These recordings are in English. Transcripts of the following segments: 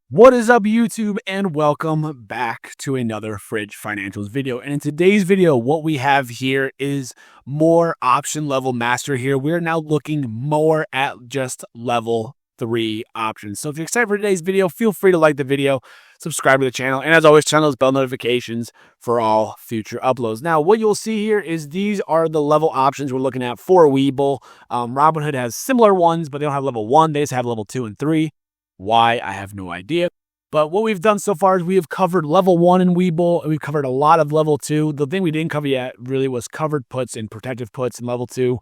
What is up, YouTube, and welcome back to another Fridge Financials video. And in today's video, what we have here is more option level master here. We're now looking more at just level 3 options. So if you're excited for today's video, feel free to like the video, subscribe to the channel, and as always, turn those bell notifications for all future uploads. Now, what you'll see here is these are the level options we're looking at for Webull. Robinhood has similar ones, but they don't have level 1. They just have level 2 and 3. Why? I have no idea. But what we've done so far is we have covered level 1 in Webull, and we've covered a lot of level 2. The thing we didn't cover yet really was covered puts and protective puts in level 2.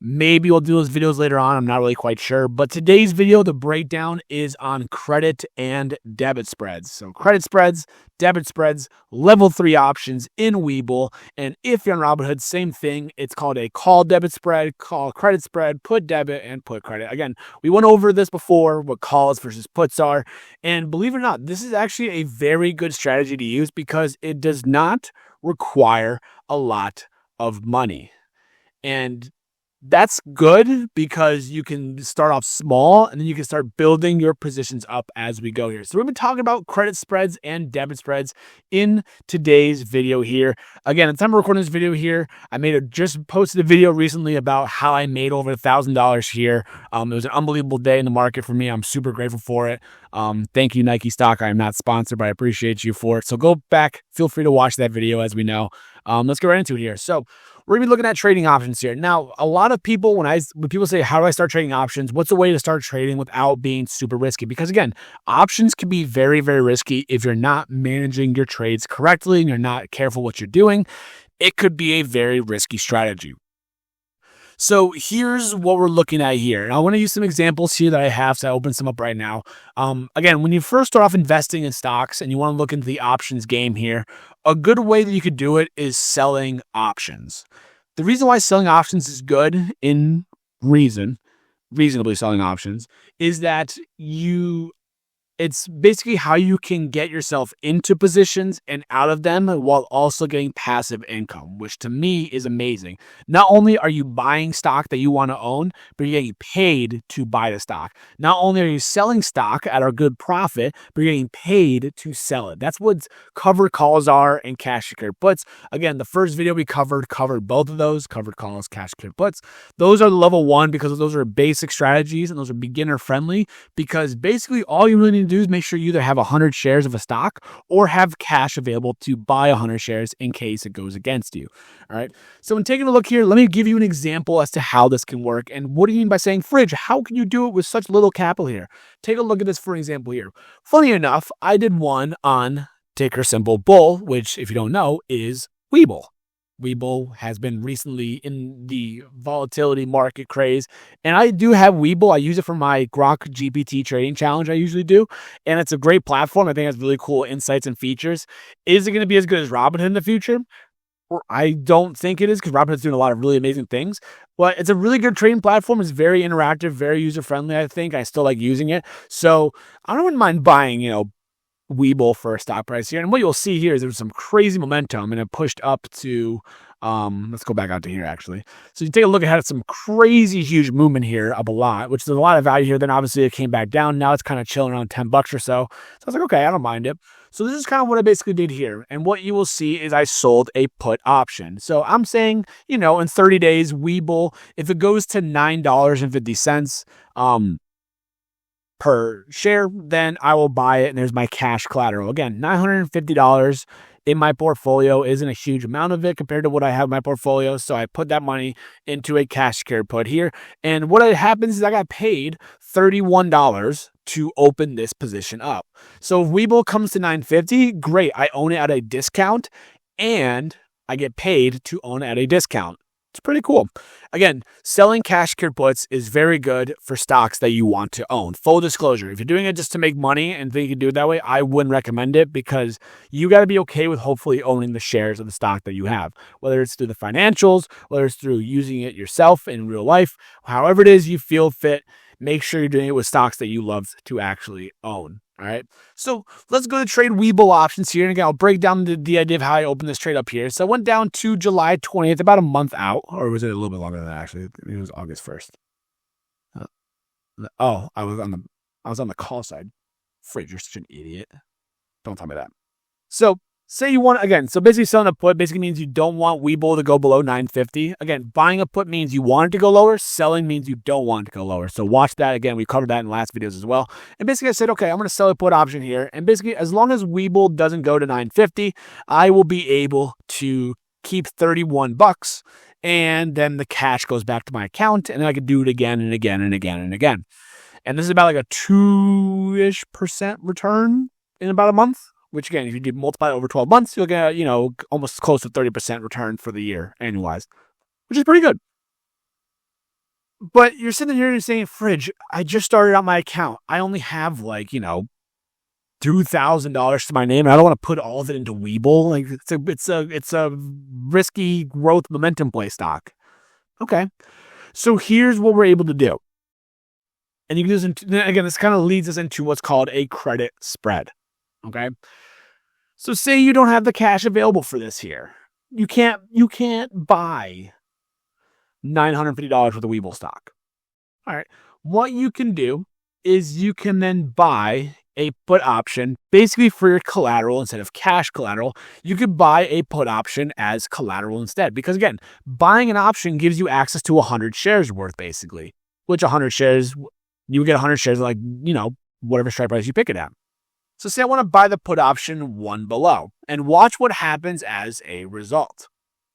Maybe we'll do those videos later on. I'm not really quite sure. But today's video, the breakdown is on credit and debit spreads. So credit spreads, debit spreads, level 3 options in Webull. And if you're on Robinhood, same thing. It's called a call debit spread, call credit spread, put debit, and put credit. Again, we went over this before, what calls versus puts are. And believe it or not, this is actually a very good strategy to use because it does not require a lot of money. And that's good because you can start off small and then you can start building your positions up as we go here. So we've been talking about credit spreads and debit spreads in today's video here. Again, at the time of recording this video here, just posted a video recently about how I made over $1,000 here. It was an unbelievable day in the market for me. I'm super grateful for it. Thank you, Nike stock. I am not sponsored, but I appreciate you for it. So go back, feel free to watch that video as we know. Let's get right into it here. So we're gonna be looking at trading options here. Now, a lot of people, when people say, how do I start trading options? What's a way to start trading without being super risky? Because again, options can be very, very risky if you're not managing your trades correctly and you're not careful what you're doing. It could be a very risky strategy. So here's what we're looking at here. And I want to use some examples here that I have, so I open some up right now. Again, when you first start off investing in stocks and you want to look into the options game here, a good way that you could do it is selling options. The reason why selling options is good reasonably selling options, is that it's basically how you can get yourself into positions and out of them while also getting passive income, which to me is amazing. Not only are you buying stock that you want to own, but you're getting paid to buy the stock. Not only are you selling stock at a good profit, but you're getting paid to sell it. That's what covered calls are and cash secured puts. Again, the first video we covered both of those, covered calls, cash secured puts. Those are the level 1 because those are basic strategies and those are beginner friendly, because basically all you really need to do is make sure you either have 100 shares of a stock or have cash available to buy 100 shares in case it goes against you. All right. So when taking a look here, let me give you an example as to how this can work. And what do you mean by saying, Fridge, how can you do it with such little capital here? Take a look at this for example here. Funny enough, I did one on ticker symbol Bull, which if you don't know is Webull. Webull has been recently in the volatility market craze. And I do have Webull. I use it for my Grok GPT trading challenge I usually do. And it's a great platform. I think it has really cool insights and features. Is it going to be as good as Robinhood in the future? I don't think it is, because Robinhood's doing a lot of really amazing things. But it's a really good trading platform. It's very interactive, very user-friendly, I think. I still like using it. So I don't mind buying, Webull for a stock price here. And what you'll see here is there's some crazy momentum and it pushed up to, let's go back out to here actually. So you take a look at some crazy huge movement here, up a lot, which there's a lot of value here. Then obviously it came back down. Now it's kind of chilling around $10 or so. So I was like, okay, I don't mind it. So this is kind of what I basically did here. And what you will see is I sold a put option. So I'm saying, in 30 days, Webull, if it goes to $9.50, per share, then I will buy it. And there's my cash collateral. Again, $950 in my portfolio isn't a huge amount of it compared to what I have in my portfolio. So I put that money into a cash secured put here. And what happens is I got paid $31 to open this position up. So if Webull comes to $950, great. I own it at a discount and I get paid to own it at a discount. It's pretty cool. Again, selling cash secured puts is very good for stocks that you want to own. Full disclosure, if you're doing it just to make money and think you can do it that way, I wouldn't recommend it, because you got to be okay with hopefully owning the shares of the stock that you have, whether it's through the financials, whether it's through using it yourself in real life, however it is you feel fit. Make sure you're doing it with stocks that you love to actually own. All right. So let's go to trade Webull options here. And again, I'll break down the idea of how I opened this trade up here. So I went down to July 20th, about a month out, or was it a little bit longer than that actually? It was August 1st. I was on the call side. Fridge, you're such an idiot. Don't tell me that. So say you want, again, so basically selling a put basically means you don't want Webull to go below 950. Again, buying a put means you want it to go lower. Selling means you don't want it to go lower. So watch that. Again, we covered that in last videos as well. And basically I said, okay, I'm going to sell a put option here. And basically as long as Webull doesn't go to 950, I will be able to keep 31 bucks. And then the cash goes back to my account. And then I could do it again and again and again and again. And this is about like a 2-ish% return in about a month. Which again, if you do multiply over 12 months, you'll get, almost close to 30% return for the year annualized, which is pretty good. But you're sitting here and you're saying, Fridge, I just started out my account. I only have like, $2,000 to my name. And I don't want to put all of it into Webull. Like it's a risky growth momentum play stock. Okay. So here's what we're able to do. And you can do this, again, this kind of leads us into what's called a credit spread. Okay. So say you don't have the cash available for this here. You can't buy $950 worth of Webull stock. All right. What you can do is you can then buy a put option basically for your collateral instead of cash collateral. You could buy a put option as collateral instead. Because again, buying an option gives you access to 100 shares worth basically, which 100 shares, you get 100 shares like, whatever strike price you pick it at. So say I want to buy the put option one below and watch what happens as a result.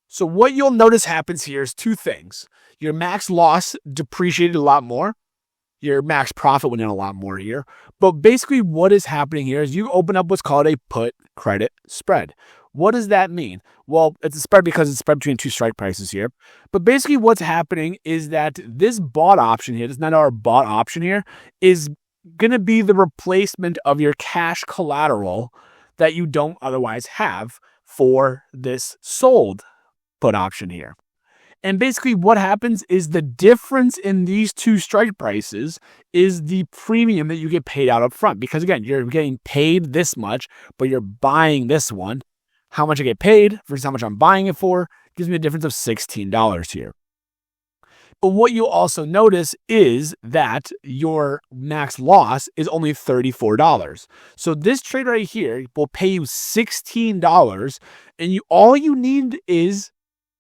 So what you'll notice happens here is two things. Your max loss depreciated a lot more. Your max profit went in a lot more here. But basically what is happening here is you open up what's called a put credit spread. What does that mean? Well, it's a spread because it's spread between two strike prices here. But basically what's happening is that this bought option here, this $9 bought option here, is going to be the replacement of your cash collateral that you don't otherwise have for this sold put option here. And basically what happens is the difference in these two strike prices is the premium that you get paid out up front. Because again, you're getting paid this much, but you're buying this one. How much I get paid versus how much I'm buying it for gives me a difference of $16 here. But what you also notice is that your max loss is only $34. So this trade right here will pay you $16 and all you need is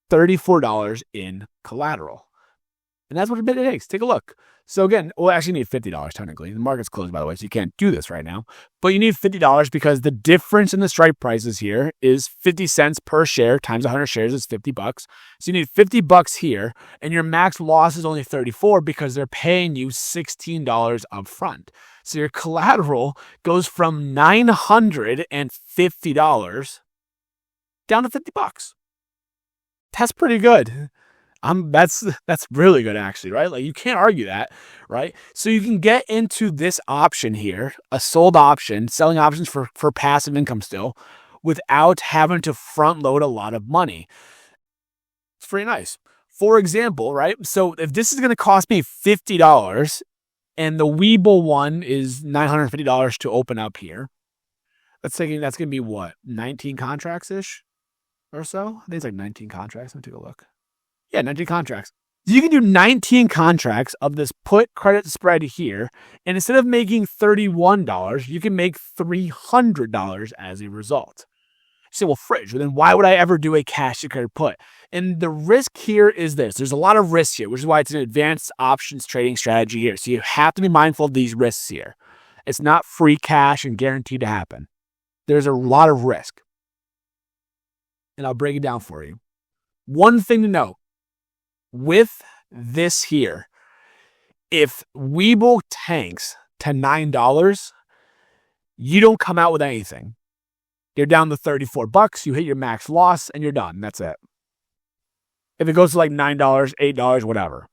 $34 in collateral. And that's what it takes. Take a look. So again, well, actually you need $50 technically. The market's closed, by the way, so you can't do this right now. But you need $50 because the difference in the strike prices here is 50 cents per share times 100 shares is 50 bucks. So you need 50 bucks here, and your max loss is only 34 because they're paying you $16 up front. So your collateral goes from $950 down to 50 bucks. That's pretty good. That's really good actually, right? Like you can't argue that, right? So you can get into this option here, a sold option, selling options for passive income still, without having to front load a lot of money. It's pretty nice. For example, right? So if this is going to cost me $50 and the Webull one is $950 to open up here, let's say that's going to be what, 19 contracts-ish or so? I think it's like 19 contracts. Let me take a look. Yeah, 19 contracts. You can do 19 contracts of this put credit spread here, and instead of making $31, you can make $300 as a result. You say, well, Fridge, then why would I ever do a cash secured put? And the risk here is this. There's a lot of risks here, which is why it's an advanced options trading strategy here. So you have to be mindful of these risks here. It's not free cash and guaranteed to happen. There's a lot of risk. And I'll break it down for you. One thing to know. With this here, if Webull tanks to $9, you don't come out with anything. You're down to 34 bucks, you hit your max loss, and you're done. That's it. If it goes to like $9, $8, whatever,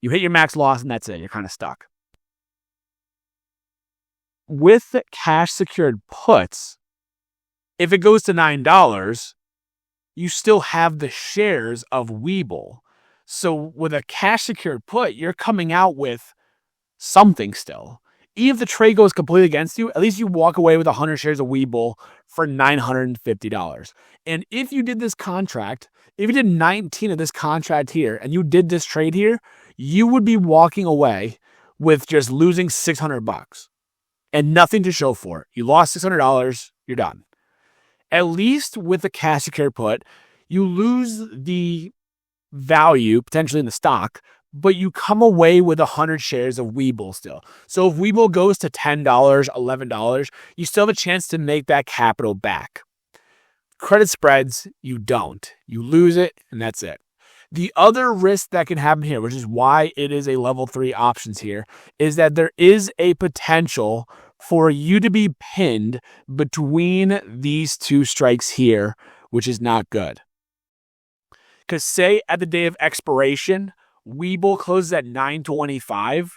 you hit your max loss, and that's it. You're kind of stuck. With the cash secured puts, if it goes to $9, you still have the shares of Webull. So with a cash secured put, you're coming out with something still. Even if the trade goes completely against you, at least you walk away with 100 shares of Webull for $950. And if you did this contract, if you did 19 of this contract here and you did this trade here, you would be walking away with just losing 600 bucks. and nothing to show for it. You lost $600, you're done. At least with the cash secure put, you lose the value potentially in the stock, but you come away with 100 shares of Webull still. So if Webull goes to $10, $11, you still have a chance to make that capital back. Credit spreads, you don't. You lose it, and that's it. The other risk that can happen here, which is why it is a level 3 options here, is that there is a potential for you to be pinned between these two strikes here, which is not good. Because say at the day of expiration, Webull closes at 9.25.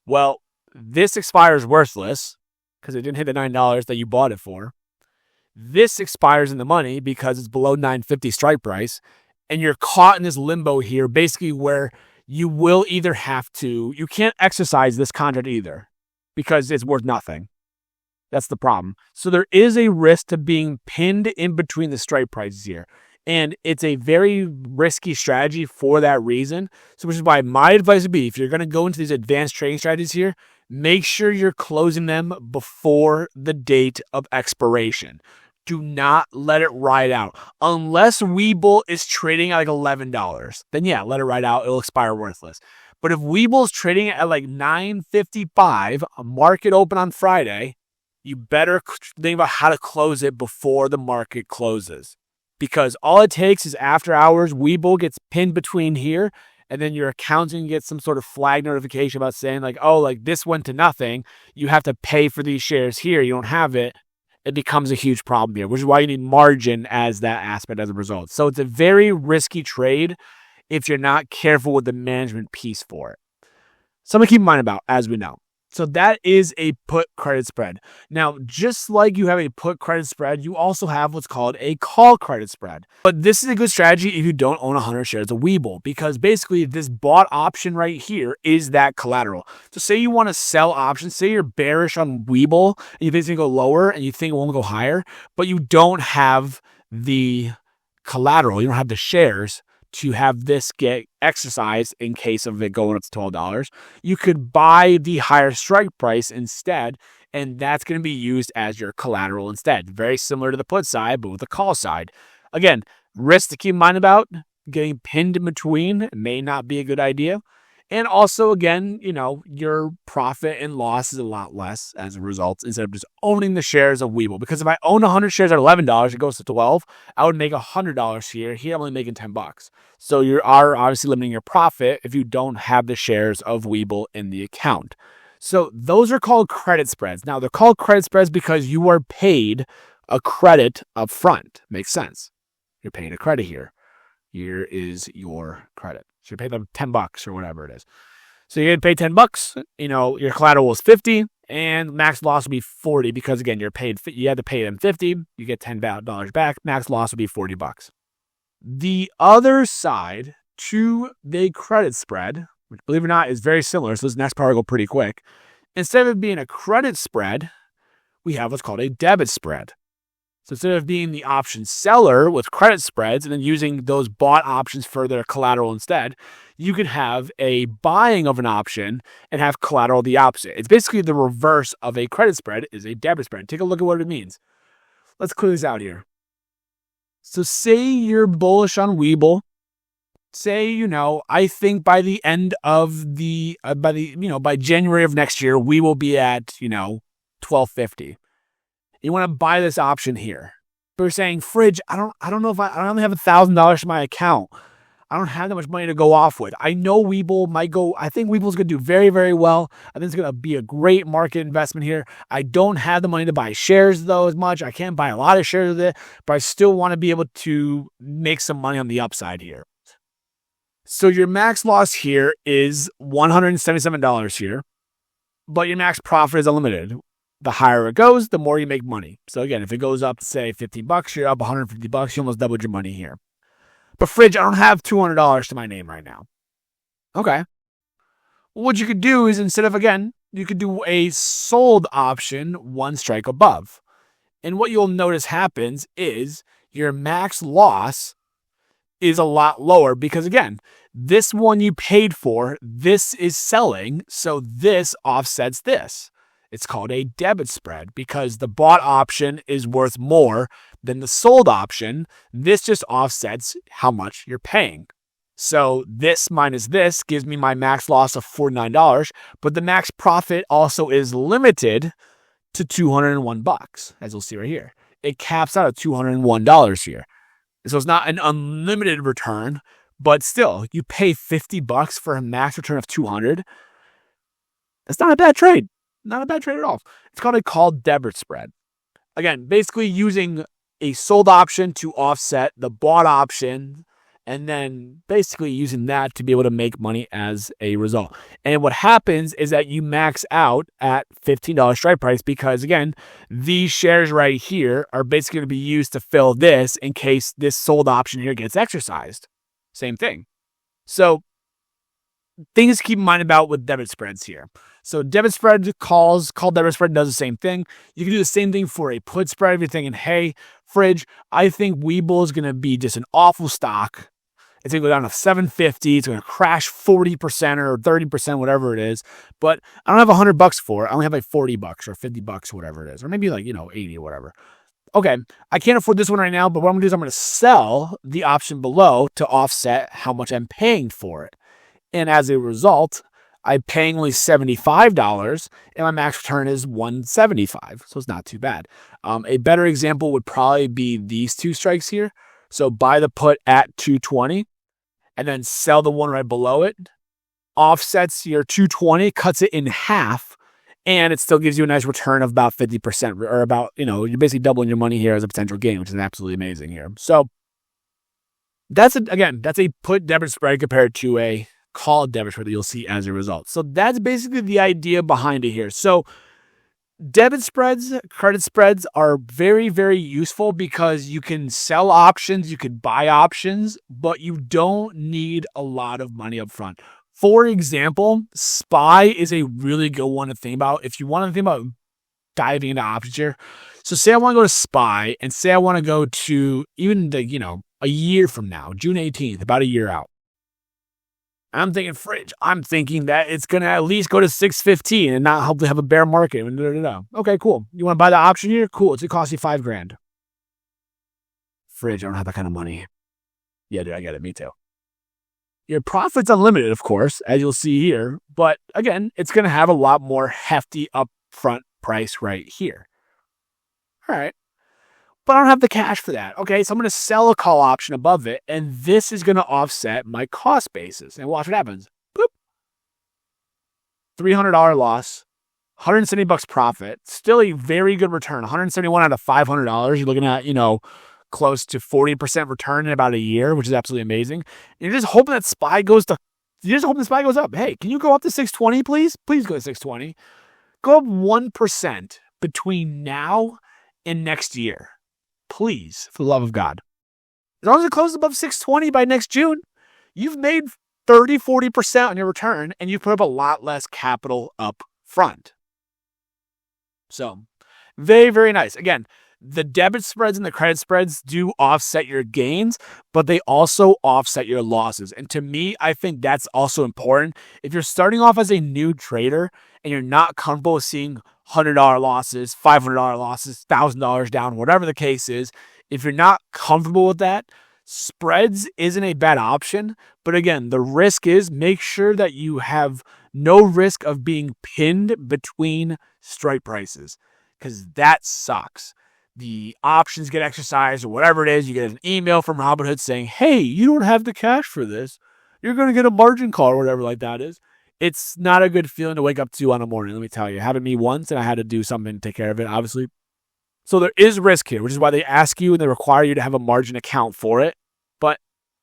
Well, this expires worthless because it didn't hit the $9 that you bought it for. This expires in the money because it's below 9.50 strike price. And you're caught in this limbo here, basically where you will either have to, you can't exercise this contract either because it's worth nothing. That's the problem. So there is a risk to being pinned in between the strike prices here. And it's a very risky strategy for that reason. So which is why my advice would be, if you're going to go into these advanced trading strategies here, make sure you're closing them before the date of expiration. Do not let it ride out. Unless Webull is trading at like $11, then yeah, let it ride out. It'll expire worthless. But if Webull is trading at like $9.55, a market open on Friday, you better think about how to close it before the market closes. Because all it takes is after hours, Webull gets pinned between here, and then your accountant gets some sort of flag notification about saying like, oh, like this went to nothing. You have to pay for these shares here. You don't have it. It becomes a huge problem here, which is why you need margin as that aspect as a result. So it's a very risky trade if you're not careful with the management piece for it. Something to keep in mind about, as we know. So that is a put credit spread. Now, just like you have a put credit spread, you also have what's called a call credit spread. But this is a good strategy if you don't own 100 shares of Webull, because basically this bought option right here is that collateral. So say you want to sell options, say you're bearish on Webull and you think it's going to go lower and you think it won't go higher, but you don't have the collateral, you don't have the shares to have this get exercised in case of it going up to $12, you could buy the higher strike price instead, and that's going to be used as your collateral instead. Very similar to the put side, but with the call side. Again, risk to keep in mind about getting pinned in between may not be a good idea. And also, again, you know, your profit and loss is a lot less as a result instead of just owning the shares of Webull. Because if I own 100 shares at $11, it goes to $12, I would make $100 here. Here, I'm only making $10. So you are obviously limiting your profit if you don't have the shares of Webull in the account. So those are called credit spreads. Now, they're called credit spreads because you are paid a credit up front. Makes sense. You're paying a credit here. Here is your credit. So you pay them $10 or whatever it is. So you're going to pay $10, you know, your collateral is $50 and max loss will be $40 because again, you had to pay them $50, you get $10 back, max loss will be $40. The other side to the credit spread, which believe it or not is very similar, so this next part will go pretty quick. Instead of it being a credit spread, we have what's called a debit spread. So instead of being the option seller with credit spreads and then using those bought options for their collateral instead, you could have a buying of an option and have collateral the opposite. It's basically the reverse of a credit spread is a debit spread. Take a look at what it means. Let's clear this out here. So say you're bullish on Webull. Say, you know, I think by the end of by January of next year, we will be at, you know, $12.50. You want to buy this option here. But we're saying, Fridge, I don't know if I only have $1,000 in my account. I don't have that much money to go off with. I know Webull might go, I think Webull's going to do very, very well. I think it's going to be a great market investment here. I don't have the money to buy shares though as much. I can't buy a lot of shares of it, but I still want to be able to make some money on the upside here. So your max loss here is $177 here, but your max profit is unlimited. The higher it goes, the more you make money. So again, if it goes up, say $50, you're up $150, you almost doubled your money here. But Fridge, I don't have $200 to my name right now. Okay. Well, what you could do is instead of, again, you could do a sold option one strike above. And what you'll notice happens is your max loss is a lot lower because, again, this one you paid for, this is selling, so this offsets this. It's called a debit spread because the bought option is worth more than the sold option. This just offsets how much you're paying. So this minus this gives me my max loss of $49, but the max profit also is limited to $201, as you'll see right here. It caps out at $201 here. So it's not an unlimited return, but still, you pay $50 for a max return of $200. That's not a bad trade. Not a bad trade at all. It's called a called debit spread. Again, basically using a sold option to offset the bought option, and then basically using that to be able to make money as a result. And what happens is that you max out at $15 strike price because, again, these shares right here are basically going to be used to fill this in case this sold option here gets exercised. Same thing. So things to keep in mind about with debit spreads here. So debit spread call debit spread does the same thing. You can do the same thing for a put spread if you're thinking, hey, Fridge, I think Webull is going to be just an awful stock. It's going to go down to 750. It's going to crash 40% or 30%, whatever it is. But I don't have $100 for it. I only have like $40 or $50, whatever it is. Or maybe like, 80 or whatever. Okay, I can't afford this one right now, but what I'm going to do is I'm going to sell the option below to offset how much I'm paying for it. And as a result, I'm paying only $75 and my max return is $175. So it's not too bad. A better example would probably be these two strikes here. So buy the put at 220 and then sell the one right below it. Offsets your 220, cuts it in half, and it still gives you a nice return of about 50% or about, you're basically doubling your money here as a potential gain, which is absolutely amazing here. So that's a put debit spread compared to a call debit spread that you'll see as a result. So that's basically the idea behind it here. So debit spreads, credit spreads are very, very useful because you can sell options, you could buy options, but you don't need a lot of money up front. For example, SPY is a really good one to think about if you want to think about diving into options here. So say I want to go to SPY and say I want to go to even a year from now, June 18th, about a year out. I'm thinking Fridge. I'm thinking that it's going to at least go to 615 and not hopefully have a bear market. Okay, cool. You want to buy the option here? Cool. It's going to cost you $5,000. Fridge, I don't have that kind of money. Yeah, dude, I get it. Me too. Your profit's unlimited, of course, as you'll see here. But again, it's going to have a lot more hefty upfront price right here. All right. But I don't have the cash for that. Okay, so I'm going to sell a call option above it, and this is going to offset my cost basis. And watch what happens. Boop. $300 loss, $170 profit. Still a very good return. 171 out of $500. You're looking at, close to 40% return in about a year, which is absolutely amazing. And you're just hoping that SPY goes up. Hey, can you go up to 620, please? Please go to 620. Go up 1% between now and next year. Please, for the love of God. As long as it closes above 620 by next June, you've made 30, 40% on your return, and you've put up a lot less capital up front. So, very, very nice. Again, the debit spreads and the credit spreads do offset your gains, but they also offset your losses. And to me, I think that's also important. If you're starting off as a new trader and you're not comfortable with seeing $100 losses, $500 losses, $1,000 down, whatever the case is, if you're not comfortable with that, spreads isn't a bad option. But again, the risk is make sure that you have no risk of being pinned between strike prices, because that sucks. The options get exercised or whatever it is, you get an email from Robinhood saying, hey, you don't have the cash for this. You're going to get a margin call or whatever like that is. It's not a good feeling to wake up to on a morning, let me tell you. It happened to me once, and I had to do something to take care of it, obviously. So there is risk here, which is why they ask you and they require you to have a margin account for it. But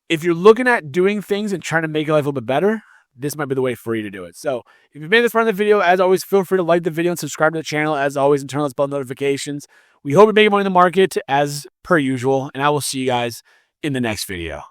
if you're looking at doing things and trying to make your life a little bit better, this might be the way for you to do it. So if you've made this part of the video, as always, feel free to like the video and subscribe to the channel, as always, and turn on those bell notifications. We hope you're making money in the market as per usual, and I will see you guys in the next video.